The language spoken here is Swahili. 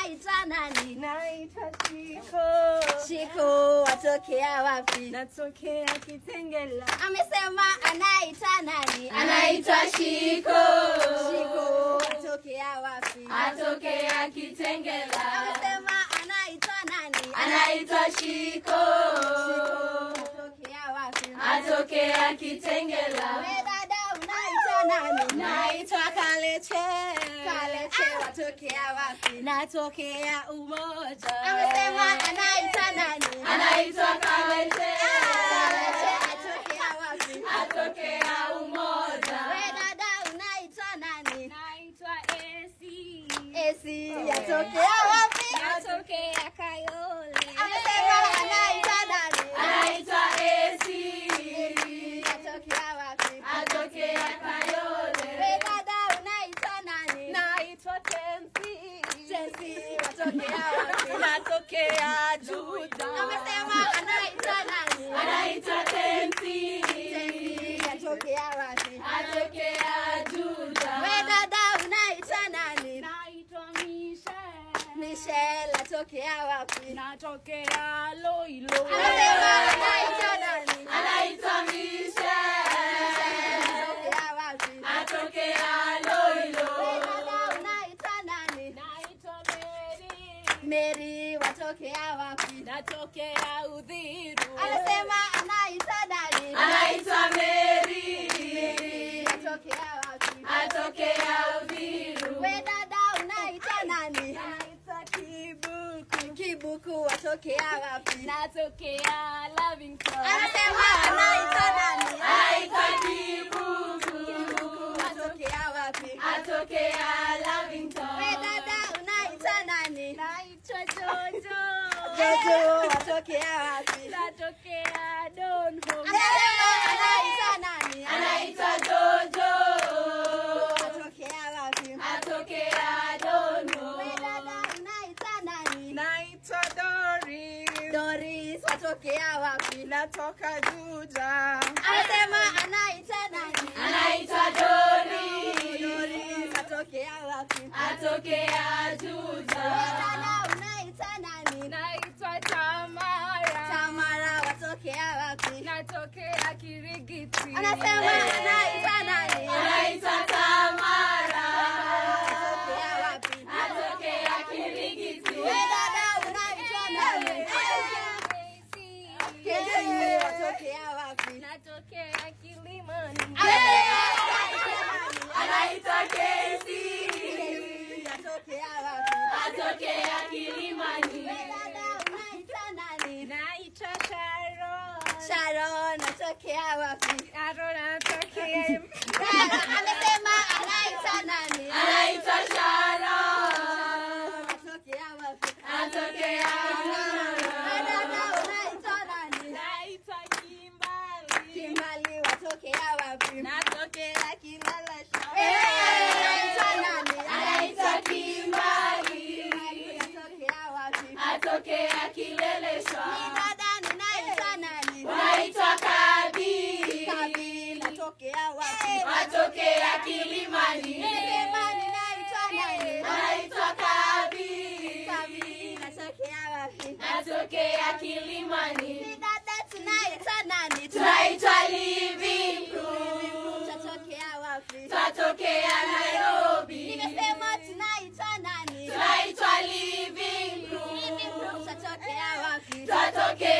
anaitwa nani? Naitwa Shiko. Shiko watokea wapi? Natokea Kitengela. Amesema anaitwa nani? Anaitwa Shiko. Shiko watokea wapi? Atokea Kitengela. Amesema anaitwa nani? Anaitwa Shiko. Watokea wapi? Atokea Kitengela. We dada unaitwa nani? Naitwa Kaleche. Kaleche watokea wapi? Natokea Umoja. Amesema anaitwa nani? Anaitwa Kaleche. Kaleche atokea wapi? Atokea Umoja. We dada unaitwa nani? Naitwa Esi. Esi atokea wapi? Natokea Kayole. Amesema anaitwa nani? Anaitwa Esi. Atokea wapi? Atokea Kayole. We dada unaitwa nani? Naitwa Tensi. Chelsea watokea wapi? Natokea Juda. Amesema anaitwa nani? Anaitwa Tensi. Chelsea atokea wapi? Atokea Juda. We dada unaitwa nani? Naitwa Michelle. Michelle atokea wapi? Natokea Loilo. Amesema anaitwa nani? Anaitwa Michelle. Atokea wapi? Atokea Loilo. We dada unaitwa nani? Naitwa Mary. Mary watokea wapi? Natokea Udhiru. Amesema anaitwa nani? Anaitwa Mary. Mary atokea wapi? Atokea Udhiru. We dada unaitwa nani? Naitwa Kibuku. Kibuku watokea wapi? Natokea Lavington. Amesema anaitwa nani? Anaitwa Kibuku. Kibuku watokea wapi? Atokea Lavington. We dada unaitwa nani? Naitwa Jojo. Jojo watokea wapi? Natokea Donholm. Amesema anaitwa nani? Anaitwa Jojo. Watokea wapi? Atokea Donholm. We dada unaitwa nani? Naitwa Doris. Doris watokea wapi? Natoka Juja. Amesema anaitwa nani? Anaitwa Doris. Doris watokea wapi? Atokea We Juja. dada unaitwa nani? Naitwa Tamara. Tamara watokea wapi? Natokea Kirigiti. Anasema anaitwa nani? Anaitwa Tamara. Watokea wapi? Atokea Kirigiti. We dada unaitwa nani? Kesi watokea wapi? Natokea Kilimani. Anasema anaitwa nani? Anaitwa Kesi. Kesi watokea wapi? Atokea Kilimani. We dada unaitwa nani? Naitwa Sharon. Sharon atokea wapi? Sharon atokea. Amesema anaitwa nani? Anaitwa Sharon. Atokea wapi? Atokea We dada unaitwa nani? Naitwa Kimbali. Kimbali watokea wapi? Natokea Kilala Anaitwa nani? Anaitwa Kimbali. Atokea wapi? Atokea Kileleshwa. Dada ninaitwa nani? Naitwa Kabi. Kabi natokea wapi? Atokea Kilimani. Nimesema ninaitwa nani? Naitwa Kabi. Kabi natokea wapi? Atokea Kilimani. Dada tunaitwa nani? Tunaitwa Living Proof. Tatokea wapi? Tatokea Nairobi. Nimesema tunaitwa nani? Tunaitwa Living Proof. Tatokea wapi? Tatokea